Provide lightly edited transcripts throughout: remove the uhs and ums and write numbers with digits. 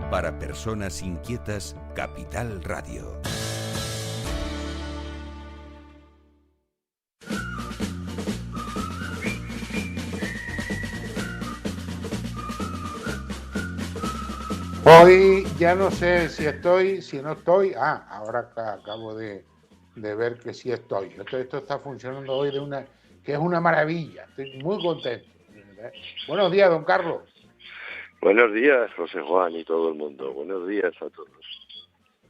Para personas inquietas, Capital Radio. Hoy ya no sé si estoy, si no estoy. Ahora acabo de ver que sí estoy. Esto está funcionando hoy que es una maravilla. Estoy muy contento. Buenos días, don Carlos. Buenos días, José Juan y todo el mundo. Buenos días a todos.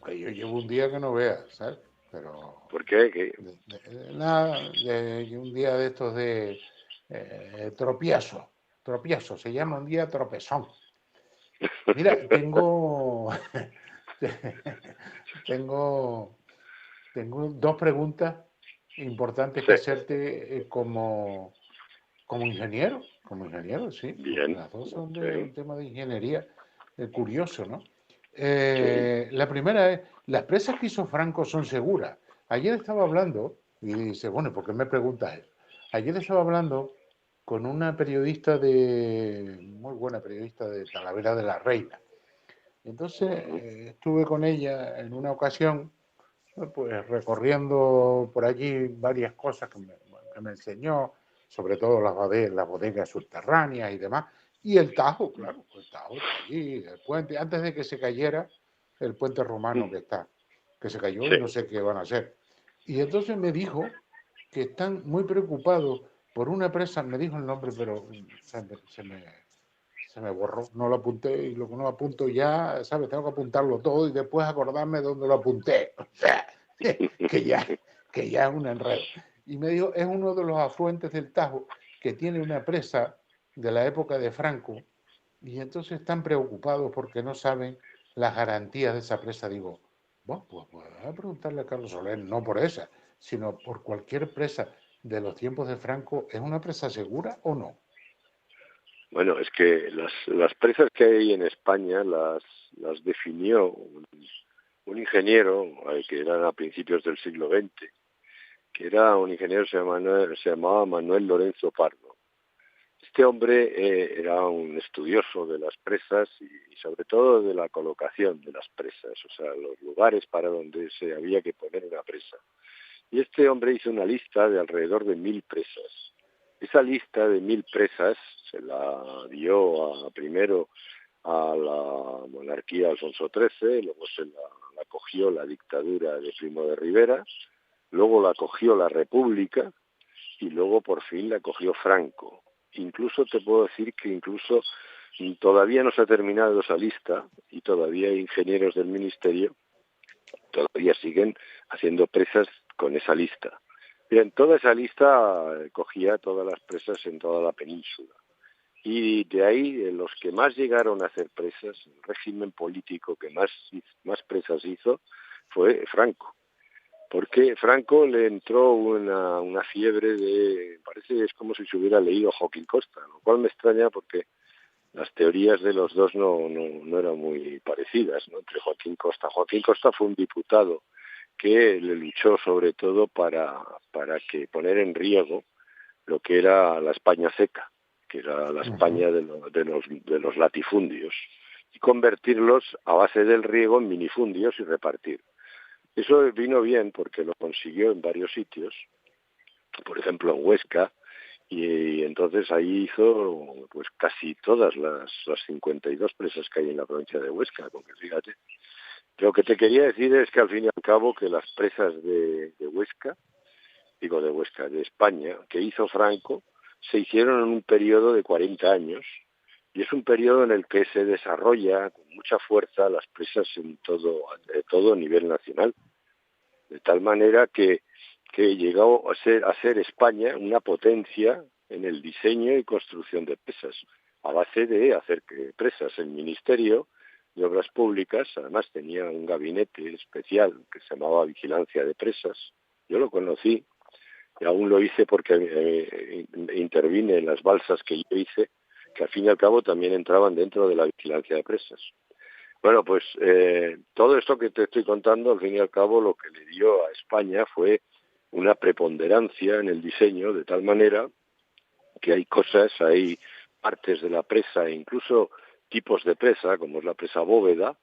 Yo llevo un día que no veas, ¿sabes? Pero ¿Por qué? un día de estos de tropiezo, se llama un día tropezón. Mira, tengo dos preguntas importantes que hacerte como ingeniero, sí, porque Bien. las dos son Sí. de un tema de ingeniería curioso, ¿no? Sí. La primera es, ¿las presas que hizo Franco son seguras? Ayer estaba hablando, y dice, bueno, ¿por qué me preguntas eso? Ayer estaba hablando con una periodista muy buena periodista de Talavera de la Reina. Entonces estuve con ella en una ocasión, pues recorriendo por allí varias cosas que me enseñó, sobre todo las bodegas subterráneas y demás, y el Tajo, claro, el Tajo está allí, el puente, antes de que se cayera el puente romano que se cayó y no sé qué van a hacer. Y entonces me dijo que están muy preocupados por una presa, me dijo el nombre, pero se me borró, no lo apunté, y lo que no apunto ya, ¿sabes? Tengo que apuntarlo todo y después acordarme dónde lo apunté. O sea, que ya es un enredo. Y me dijo, es uno de los afluentes del Tajo que tiene una presa de la época de Franco, y entonces están preocupados porque no saben las garantías de esa presa. Digo, bueno, pues voy a preguntarle a Carlos Soler, no por esa, sino por cualquier presa de los tiempos de Franco, ¿es una presa segura o no? Bueno, es que las presas que hay en España las definió un ingeniero que era a principios del siglo XX, que era un ingeniero se llamaba Manuel Lorenzo Pardo. Este hombre era un estudioso de las presas y sobre todo de la colocación de las presas, o sea, los lugares para donde se había que poner una presa. Y este hombre hizo una lista de alrededor de 1000 presas. Esa lista de 1000 presas se la dio primero a la monarquía Alfonso XIII, luego se la cogió la dictadura de Primo de Rivera, luego la cogió la República y luego por fin la cogió Franco. Incluso te puedo decir que todavía no se ha terminado esa lista y todavía hay ingenieros del ministerio todavía siguen haciendo presas con esa lista. Bien, toda esa lista cogía todas las presas en toda la península. Y de ahí, los que más llegaron a hacer presas, el régimen político que más presas hizo, fue Franco. Porque Franco le entró una fiebre parece es como si se hubiera leído Joaquín Costa, lo cual me extraña porque las teorías de los dos no eran muy parecidas, ¿no? Entre Joaquín Costa. Joaquín Costa fue un diputado que le luchó sobre todo para que poner en riesgo lo que era la España seca, que era la España de los latifundios, y convertirlos a base del riego en minifundios y repartir. Eso vino bien porque lo consiguió en varios sitios, por ejemplo en Huesca, y entonces ahí hizo pues casi todas las 52 presas que hay en la provincia de Huesca, porque fíjate. Lo que te quería decir es que al fin y al cabo que las presas de España, que hizo Franco, se hicieron en un periodo de 40 años, y es un periodo en el que se desarrolla con mucha fuerza las presas en todo nivel nacional, de tal manera que llegó a ser España una potencia en el diseño y construcción de presas, a base de hacer presas. El Ministerio de Obras Públicas, además, tenía un gabinete especial que se llamaba Vigilancia de Presas. Yo lo conocí, y aún lo hice porque intervine en las balsas que yo hice, que al fin y al cabo también entraban dentro de la vigilancia de presas. Bueno, pues todo esto que te estoy contando, al fin y al cabo, lo que le dio a España fue una preponderancia en el diseño, de tal manera que hay partes de la presa, e incluso tipos de presa, como es la presa Bóveda,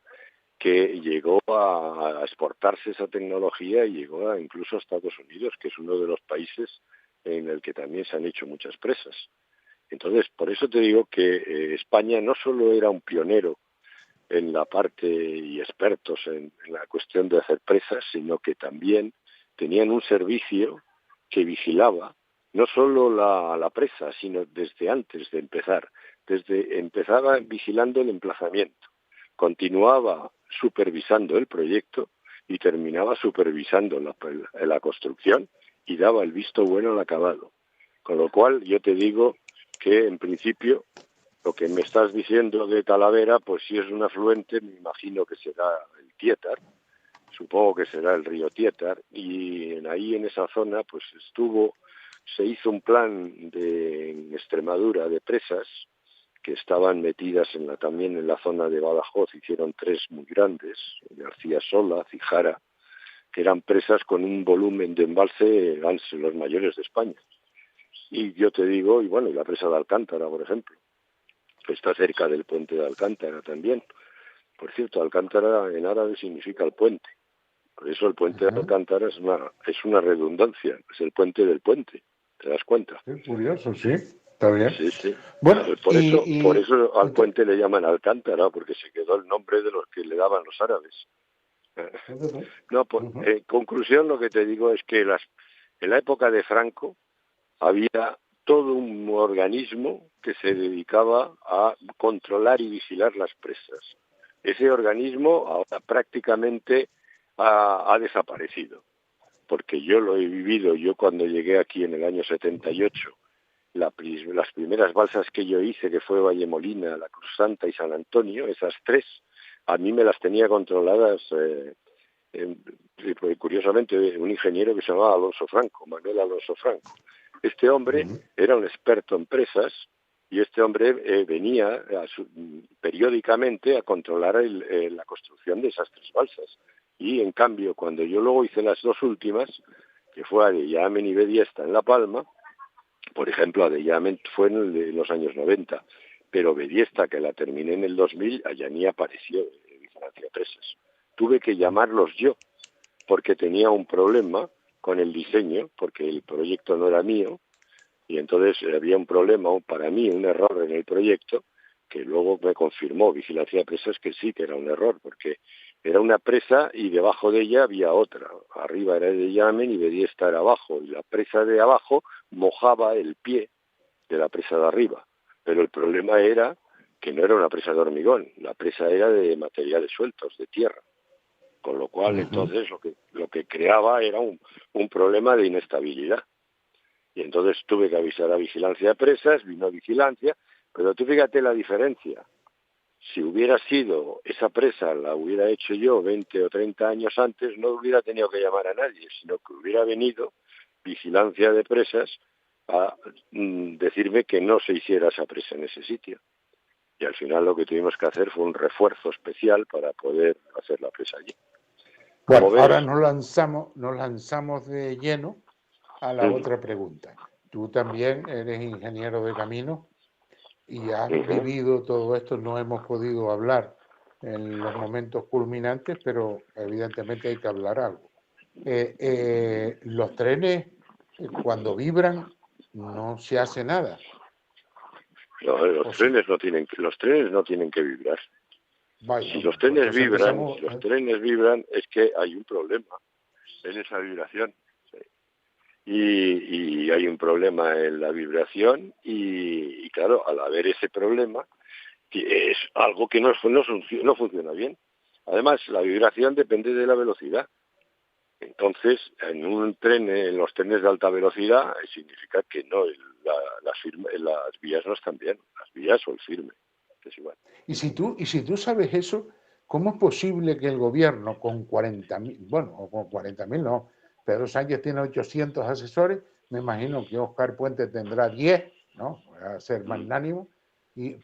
que llegó a exportarse esa tecnología y llegó incluso a Estados Unidos, que es uno de los países en el que también se han hecho muchas presas. Entonces, por eso te digo que España no solo era un pionero en la parte y expertos en la cuestión de hacer presas, sino que también tenían un servicio que vigilaba no solo la presa, sino desde antes de empezar. Empezaba vigilando el emplazamiento, continuaba supervisando el proyecto y terminaba supervisando la construcción y daba el visto bueno al acabado. Con lo cual, yo te digo que, en principio, lo que me estás diciendo de Talavera, pues si es un afluente, me imagino que será el Tietar, supongo que será el río Tietar, y ahí en esa zona pues se hizo un plan en Extremadura de presas que estaban metidas también en la zona de Badajoz, hicieron 3 muy grandes, García Sola, Cijara, que eran presas con un volumen de embalse los mayores de España. Y yo te digo, y bueno, y la presa de Alcántara, por ejemplo, que está cerca del puente de Alcántara también. Por cierto, Alcántara en árabe significa el puente. Por eso el puente de Alcántara es una redundancia, es el puente del puente. ¿Te das cuenta? Qué curioso, sí. Está bien. Sí, sí. Bueno, Por eso al puente le llaman Alcántara, porque se quedó el nombre de los que le daban los árabes. No, en conclusión, lo que te digo es que en la época de Franco había todo un organismo que se dedicaba a controlar y vigilar las presas. Ese organismo ahora prácticamente ha desaparecido, porque yo lo he vivido. Yo cuando llegué aquí en el año 78, las primeras balsas que yo hice, que fue Vallemolina, La Cruz Santa y San Antonio, esas 3, a mí me las tenía controladas, curiosamente, un ingeniero que se llamaba Alonso Franco, Manuel Alonso Franco. Este hombre era un experto en presas y este hombre venía periódicamente a controlar la construcción de esas 3 balsas. Y en cambio, cuando yo luego hice las 2 últimas, que fue Adellamen y Bediesta en La Palma, por ejemplo, Adellamen fue en los años 90, pero Bediesta, que la terminé en el 2000, allá ni apareció Vigilancia Presas. Tuve que llamarlos yo, porque tenía un problema con el diseño, porque el proyecto no era mío, y entonces había un problema, para mí un error en el proyecto, que luego me confirmó Vigilancia de Presas que sí, que era un error, porque era una presa y debajo de ella había otra. Arriba era de Yamen y Bediesta era abajo, y la presa de abajo mojaba el pie de la presa de arriba. Pero el problema era que no era una presa de hormigón, la presa era de materiales sueltos, de tierra. Con lo cual, entonces, lo que creaba era un problema de inestabilidad. Y entonces tuve que avisar a Vigilancia de Presas, vino Vigilancia, pero tú fíjate la diferencia. Si hubiera sido esa presa, la hubiera hecho yo 20 o 30 años antes, no hubiera tenido que llamar a nadie, sino que hubiera venido Vigilancia de Presas a decirme que no se hiciera esa presa en ese sitio. Y al final lo que tuvimos que hacer fue un refuerzo especial para poder hacer la presa allí. Bueno, ahora nos lanzamos de lleno a la otra pregunta. Tú también eres ingeniero de caminos y has vivido todo esto. No hemos podido hablar en los momentos culminantes, pero evidentemente hay que hablar algo. Los trenes, cuando vibran, no se hace nada. No, los trenes no tienen que vibrar. Vaya, si los trenes vibran, es que hay un problema en esa vibración. ¿Sí? Y hay un problema en la vibración y claro, al haber ese problema, es algo que no funciona bien. Además, la vibración depende de la velocidad. Entonces, en los trenes de alta velocidad, significa que no, las vías no están bien, las vías o el firme, que es igual. Y si tú sabes eso, ¿cómo es posible que el gobierno con 40.000, bueno, con 40.000 no, Pedro Sánchez tiene 800 asesores, me imagino que Óscar Puente tendrá 10, ¿no? A ser magnánimo,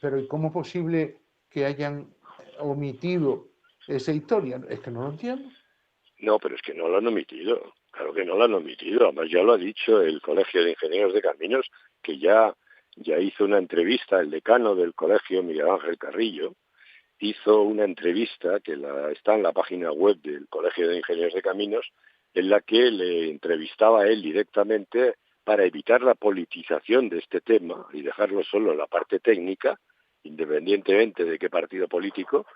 pero ¿y cómo es posible que hayan omitido esa historia? Es que no lo entiendo. No, pero es que no lo han omitido. Claro que no lo han omitido. Además, ya lo ha dicho el Colegio de Ingenieros de Caminos, que ya ya hizo una entrevista, el decano del colegio, Miguel Ángel Carrillo, hizo una entrevista que está en la página web del Colegio de Ingenieros de Caminos, en la que le entrevistaba a él directamente para evitar la politización de este tema y dejarlo solo en la parte técnica, independientemente de qué partido político,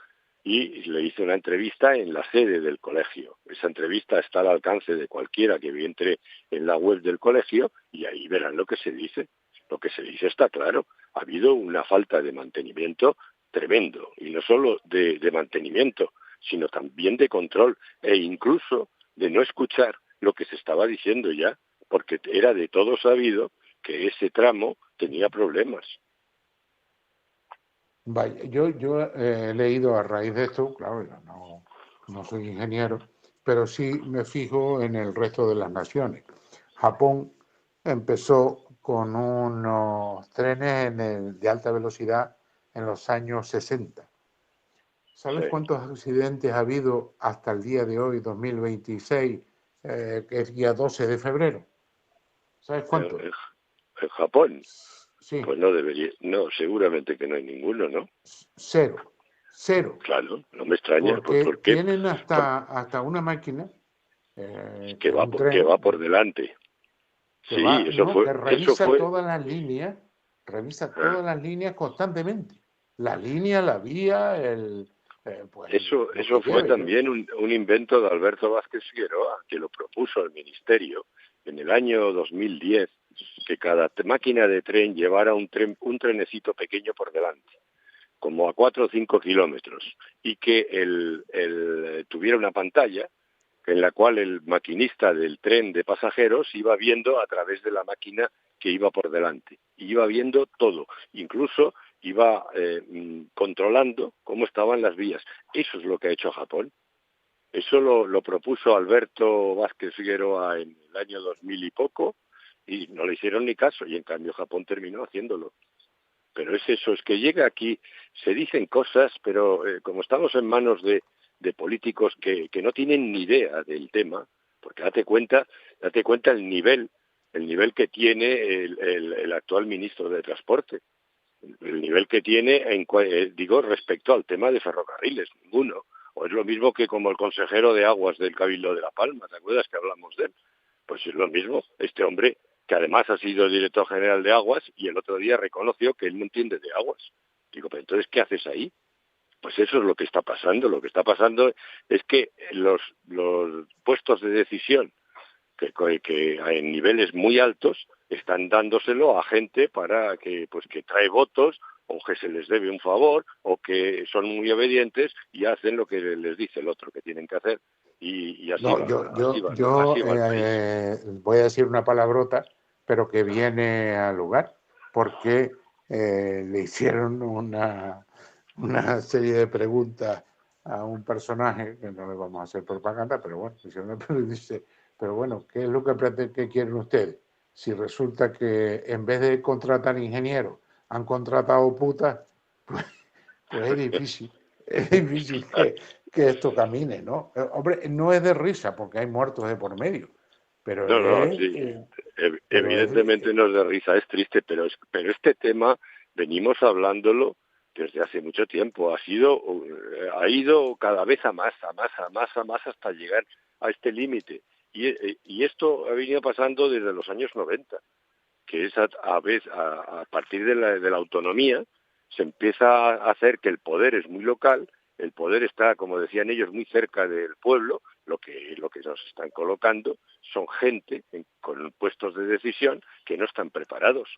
y le hizo una entrevista en la sede del colegio. Esa entrevista está al alcance de cualquiera que entre en la web del colegio y ahí verán lo que se dice. Lo que se dice está claro. Ha habido una falta de mantenimiento tremendo, y no solo de mantenimiento, sino también de control e incluso de no escuchar lo que se estaba diciendo ya, porque era de todo sabido que ese tramo tenía problemas. Vaya, yo he leído a raíz de esto, claro, yo no soy ingeniero, pero sí me fijo en el resto de las naciones. Japón empezó con unos trenes de alta velocidad en los años 60. ¿Sabes Sí. cuántos accidentes ha habido hasta el día de hoy, 2026, que es día 12 de febrero? ¿Sabes cuántos? En Japón, Sí, pues no debería, no, seguramente que no hay ninguno, ¿no? cero. Claro, no me extraña, pues Porque ¿por qué? tienen hasta una máquina, que Que es un que va tren, por delante. que Sí, va, no, que eso revisa fue, todas las líneas constantemente. La línea, la vía, pues lo que eso fue lleve. también un invento de Alberto Vázquez Figueroa, que lo propuso el Ministerio en el año 2010, que cada máquina de tren llevara un trenecito pequeño por delante, como a 4 o 5 kilómetros, y que tuviera una pantalla en la cual el maquinista del tren de pasajeros iba viendo a través de la máquina que iba por delante. Y iba viendo todo, incluso iba controlando cómo estaban las vías. Eso es lo que ha hecho Japón. Eso lo propuso Alberto Vázquez Figueroa en el año 2000 y poco, y no le hicieron ni caso, y en cambio Japón terminó haciéndolo. Pero es eso, es que llega aquí, se dicen cosas, pero como estamos en manos de políticos que no tienen ni idea del tema, porque date cuenta el nivel que tiene el actual ministro de Transporte, el nivel que tiene, digo, respecto al tema de ferrocarriles, ninguno. O es lo mismo que como el consejero de Aguas del Cabildo de La Palma, ¿te acuerdas que hablamos de él? Pues es lo mismo, este hombre que además ha sido director general de Aguas y el otro día reconoció que él no entiende de aguas. Digo, pero entonces, ¿qué haces ahí? Pues eso es lo que está pasando. Lo que está pasando es que los puestos de decisión que en niveles muy altos están dándoselo a gente para que trae votos, o que se les debe un favor, o que son muy obedientes y hacen lo que les dice el otro que tienen que hacer, y así No, va, yo así va el país. voy a decir una palabrota, pero que viene al lugar, porque le hicieron una serie de preguntas a un personaje, que no le vamos a hacer propaganda, pero bueno, dice, pero bueno, ¿qué es lo que quieren ustedes? Si resulta que en vez de contratar ingenieros, han contratado putas, pues, pues es difícil que esto camine, ¿no? Hombre, no es de risa porque hay muertos de por medio, pero No, sí, pero es evidentemente no es de risa, es triste, pero este tema venimos hablándolo desde hace mucho tiempo. Ha ido cada vez a más, hasta llegar a este límite. Y esto ha venido pasando desde los años 90, que es a partir de la autonomía, se empieza a hacer que el poder es muy local, el poder está, como decían ellos, muy cerca del pueblo. Lo que nos están colocando son gente con puestos de decisión que no están preparados.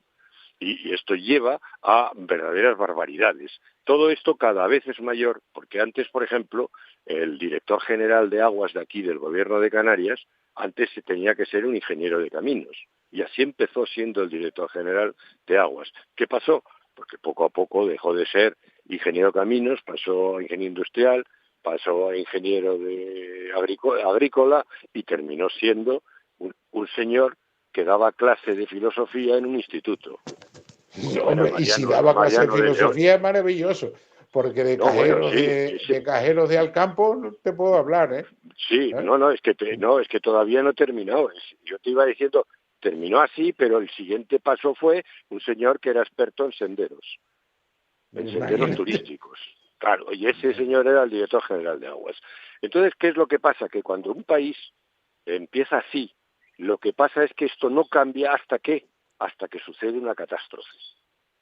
Y esto lleva a verdaderas barbaridades. Todo esto cada vez es mayor, porque antes, por ejemplo, el director general de Aguas de aquí, del Gobierno de Canarias, antes se tenía que ser un ingeniero de caminos. Y así empezó siendo el director general de Aguas. ¿Qué pasó? Porque poco a poco dejó de ser ingeniero de caminos, pasó a ingeniero industrial, pasó a ingeniero agrícola y terminó siendo un señor que daba clase de filosofía en un instituto. Como era hombre, y si daba clase de Mariano de León. filosofía es maravilloso, porque de No, bueno, cajeros sí, de cajeros de Alcampo no te puedo hablar, ¿eh? sí, ¿Eh? no, es que todavía no he terminado. Yo te iba diciendo Terminó así, pero el siguiente paso fue un señor que era experto en senderos turísticos. Claro, y ese señor era el director general de Aguas. Entonces, ¿qué es lo que pasa? Que cuando un país empieza así, lo que pasa es que esto no cambia hasta que sucede una catástrofe.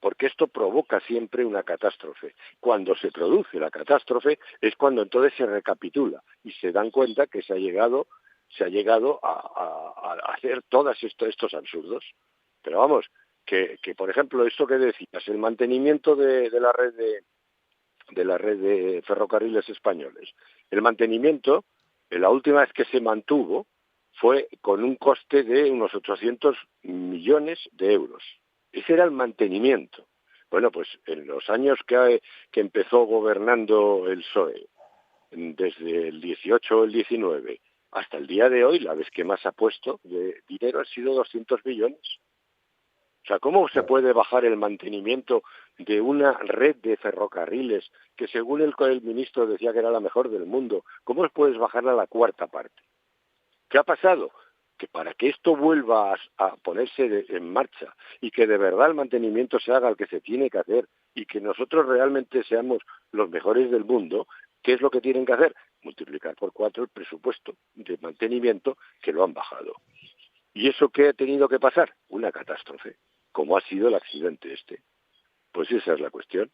Porque esto provoca siempre una catástrofe. Cuando se produce la catástrofe es cuando entonces se recapitula y se dan cuenta que se ha llegado a hacer todos estos absurdos. Pero vamos, que por ejemplo, esto que decías, el mantenimiento de la red de ferrocarriles españoles. El mantenimiento, la última vez que se mantuvo, fue con un coste de unos 800 millones de euros. Ese era el mantenimiento. Bueno, pues en los años que empezó gobernando el PSOE, desde el 18 o el 19, hasta el día de hoy, la vez que más ha puesto de dinero han sido 200 millones. O sea, ¿cómo se puede bajar el mantenimiento de una red de ferrocarriles que según el ministro decía que era la mejor del mundo? ¿Cómo puedes bajarla a la cuarta parte? ¿Qué ha pasado? Que para que esto vuelva a ponerse en marcha y que de verdad el mantenimiento se haga el que se tiene que hacer y que nosotros realmente seamos los mejores del mundo, ¿qué es lo que tienen que hacer? Multiplicar por 4 el presupuesto de mantenimiento, que lo han bajado. ¿Y eso qué ha tenido que pasar? Una catástrofe, como ha sido el accidente este. Pues esa es la cuestión.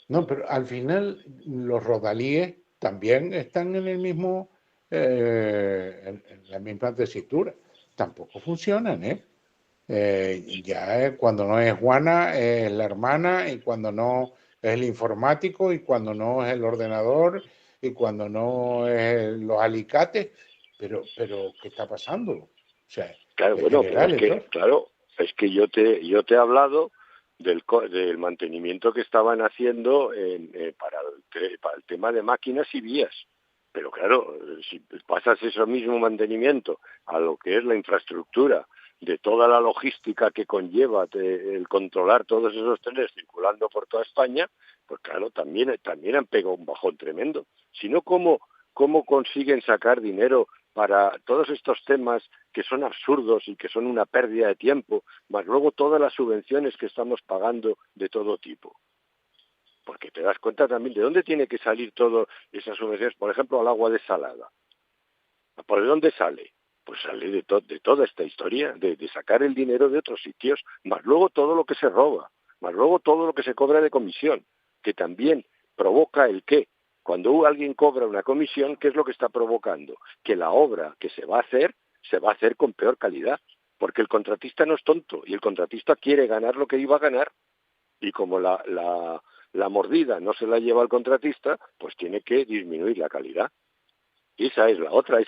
No, pero al final los rodalíes también están en el mismo, en la misma tesitura. Tampoco funcionan, ¿eh? Ya cuando no es Juana es la hermana, y cuando no es el informático, y cuando no es el ordenador, y cuando no es los alicates, pero ¿qué está pasando? O sea, claro, en bueno, pero general, es que yo te he hablado del mantenimiento que estaban haciendo para el tema de máquinas y vías. Pero claro, si pasas ese mismo mantenimiento a lo que es la infraestructura de toda la logística que conlleva el controlar todos esos trenes circulando por toda España, pues claro, también han pegado un bajón tremendo. Si no, ¿cómo consiguen sacar dinero para todos estos temas que son absurdos y que son una pérdida de tiempo, más luego todas las subvenciones que estamos pagando de todo tipo? Porque te das cuenta también de dónde tiene que salir todas esas subvenciones, por ejemplo, al agua desalada. ¿Por dónde sale? Pues sale de toda esta historia, de sacar el dinero de otros sitios, más luego todo lo que se roba, más luego todo lo que se cobra de comisión, que también provoca el qué. Cuando alguien cobra una comisión, ¿qué es lo que está provocando? Que la obra que se va a hacer con peor calidad, porque el contratista no es tonto y el contratista quiere ganar lo que iba a ganar, y como la mordida no se la lleva el contratista, pues tiene que disminuir la calidad. Y esa es la otra,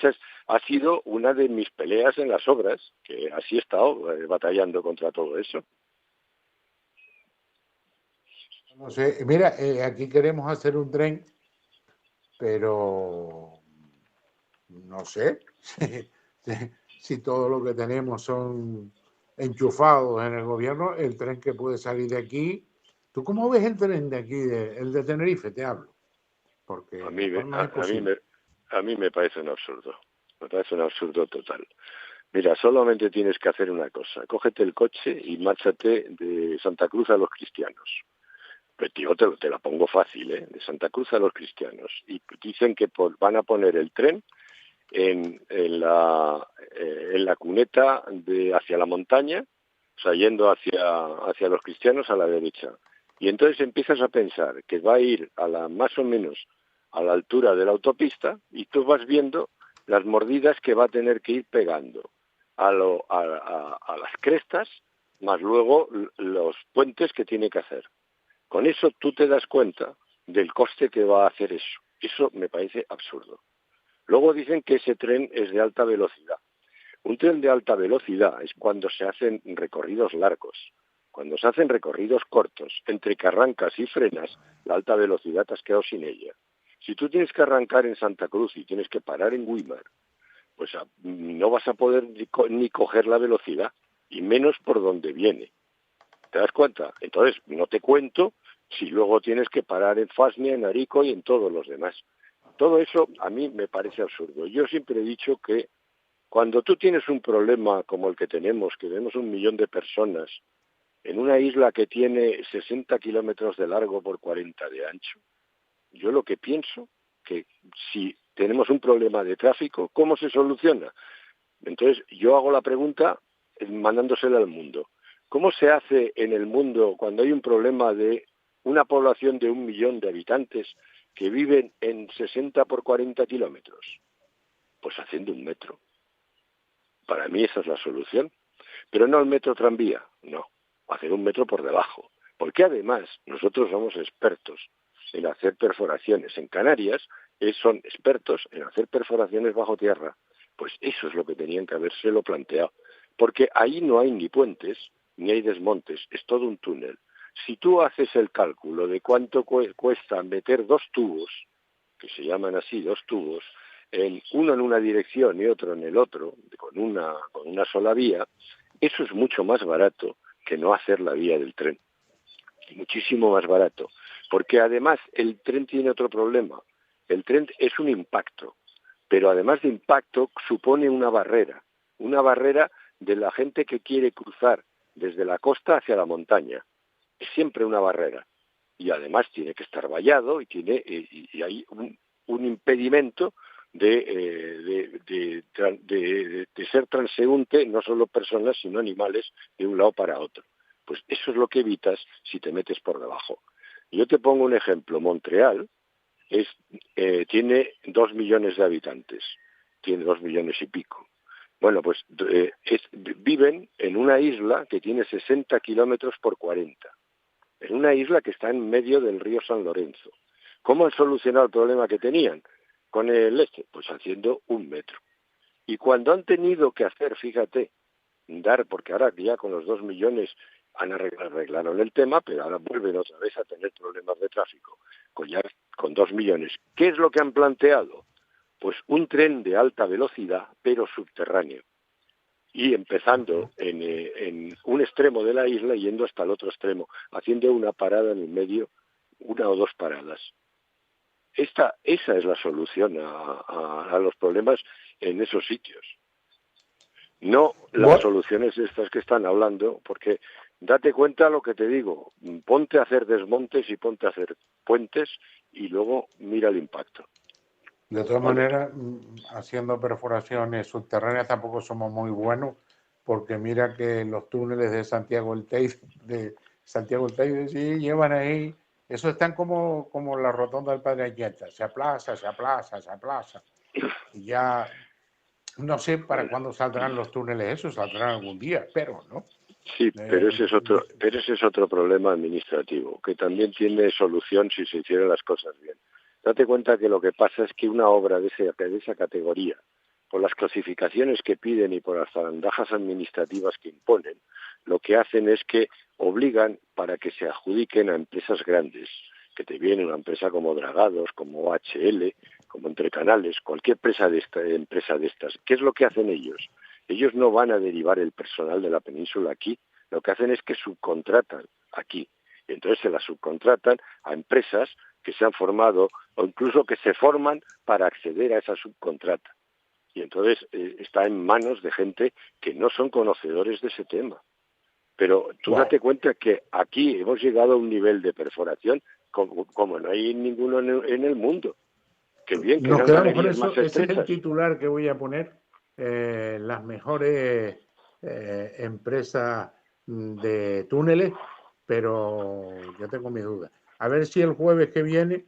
ha sido una de mis peleas en las obras, que así he estado batallando contra todo eso. No sé, mira, aquí queremos hacer un tren, pero no sé si todo lo que tenemos son enchufados en el gobierno, el tren que puede salir de aquí. ¿Tú cómo ves el tren de aquí, el de Tenerife, te hablo? Porque A en mí, La Palma es imposible. a mí me parece un absurdo, me parece un absurdo total. Mira, solamente tienes que hacer una cosa, cógete el coche y márchate de Santa Cruz a Los Cristianos. Pues tío, te la pongo fácil, de Santa Cruz a Los Cristianos. Y dicen que van a poner el tren en la cuneta hacia la montaña, o sea, yendo hacia Los Cristianos a la derecha. Y entonces empiezas a pensar que va a ir más o menos a la altura de la autopista, y tú vas viendo las mordidas que va a tener que ir pegando a las crestas, más luego los puentes que tiene que hacer. Con eso tú te das cuenta del coste que va a hacer eso. Eso me parece absurdo. Luego dicen que ese tren es de alta velocidad. Un tren de alta velocidad es cuando se hacen recorridos largos. Cuando se hacen recorridos cortos, entre que arrancas y frenas, la alta velocidad te has quedado sin ella. Si tú tienes que arrancar en Santa Cruz y tienes que parar en Güímar, pues no vas a poder ni coger la velocidad, y menos por donde viene. ¿Te das cuenta? Entonces, no te cuento si luego tienes que parar en Fasnia, en Arico y en todos los demás. Todo eso a mí me parece absurdo. Yo siempre he dicho que Cuando tú tienes un problema como el que tenemos 1 millón de personas en una isla que tiene 60 kilómetros de largo por 40 de ancho, yo lo que pienso que si tenemos un problema de tráfico, ¿cómo se soluciona? Entonces yo hago la pregunta mandándosela al mundo. ¿Cómo se hace en el mundo cuando hay un problema de una población de 1 millón de habitantes que viven en 60 por 40 kilómetros? Pues haciendo un metro. Para mí esa es la solución. Pero no el metro tranvía, no. Hacer un metro por debajo. Porque además nosotros somos expertos en hacer perforaciones. En Canarias son expertos en hacer perforaciones bajo tierra. Pues eso es lo que tenían que habérselo planteado. Porque ahí no hay ni puentes, ni hay desmontes, es todo un túnel. Si tú haces el cálculo de cuánto cuesta meter 2 tubos, que se llaman así, 2 tubos, uno en una dirección y otro en el otro, con una sola vía, eso es mucho más barato que no hacer la vía del tren. Muchísimo más barato. Porque además el tren tiene otro problema. El tren es un impacto, pero además de impacto supone una barrera de la gente que quiere cruzar desde la costa hacia la montaña. Es siempre una barrera. Y además tiene que estar vallado y hay un impedimento de ser transeúnte, no solo personas, sino animales, de un lado para otro. Pues eso es lo que evitas si te metes por debajo. Yo te pongo un ejemplo. Montreal tiene 2 millones de habitantes, tiene 2 millones y pico. Bueno, pues viven en una isla que tiene 60 kilómetros por 40, en una isla que está en medio del río San Lorenzo. ¿Cómo han solucionado el problema que tenían con el este? Pues haciendo un metro. Y cuando han tenido que hacer, fíjate, porque ahora ya con los 2 millones arreglaron el tema, pero ahora vuelven otra vez a tener problemas de tráfico, con 2 millones. ¿Qué es lo que han planteado? Pues un tren de alta velocidad, pero subterráneo. Y empezando en un extremo de la isla, yendo hasta el otro extremo, haciendo una parada en el medio, 1 o 2 paradas. Esa es la solución a los problemas en esos sitios. No las soluciones estas que están hablando, porque date cuenta lo que te digo, ponte a hacer desmontes y ponte a hacer puentes y luego mira el impacto. De todas maneras, haciendo perforaciones subterráneas tampoco somos muy buenos, porque mira que los túneles de Santiago del Teide sí llevan ahí, eso están como la rotonda del Padre Ayeta, se aplaza. Y ya no sé para cuándo saldrán los túneles, eso saldrán algún día, pero no. Sí, pero ese es otro problema administrativo, que también tiene solución si se hicieran las cosas bien. Date cuenta que lo que pasa es que una obra de esa categoría, por las clasificaciones que piden y por las zarandajas administrativas que imponen, lo que hacen es que obligan para que se adjudiquen a empresas grandes, que te viene una empresa como Dragados, como HL, como Entrecanales, cualquier empresa de estas. ¿Qué es lo que hacen ellos? Ellos no van a derivar el personal de la península aquí, lo que hacen es que subcontratan aquí. Y entonces se la subcontratan a empresas que se han formado o incluso que se forman para acceder a esa subcontrata. Y entonces está en manos de gente que no son conocedores de ese tema. Pero tú date cuenta que aquí hemos llegado a un nivel de perforación como no hay ninguno en el mundo. Que bien, que nos eran quedamos con galerías eso, más ese es el estrechas. titular que voy a poner, las mejores empresas de túneles, pero yo tengo mis dudas. A ver si el jueves que viene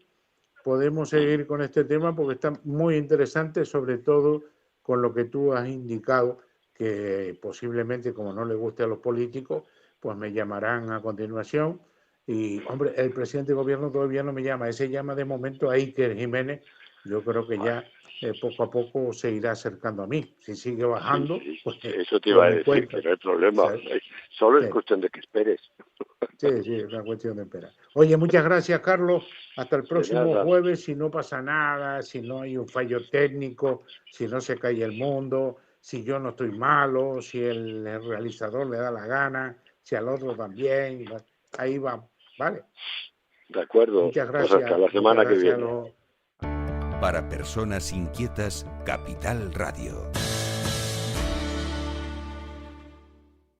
podemos seguir con este tema porque está muy interesante, sobre todo con lo que tú has indicado, que posiblemente, como no le guste a los políticos, pues me llamarán a continuación. Y, hombre, el presidente de gobierno todavía no me llama, ese llama de momento a Iker Jiménez. Yo creo que ya poco a poco se irá acercando a mí. Si sigue bajando, Sí, pues, eso te pues iba a me decir, encuentro. que no hay problema. ¿Sabes? Solo es Sí. cuestión de que esperes. Sí, es una cuestión de esperar. Oye, muchas gracias, Carlos. Hasta el De próximo nada. jueves. Si no pasa nada, si no hay un fallo técnico, si no se cae el mundo, si yo no estoy malo, si el realizador le da la gana, si al otro también. Ahí va, ¿vale? De acuerdo. Muchas Pues hasta gracias. la semana que Muchas gracias viene. Para personas inquietas, Capital Radio.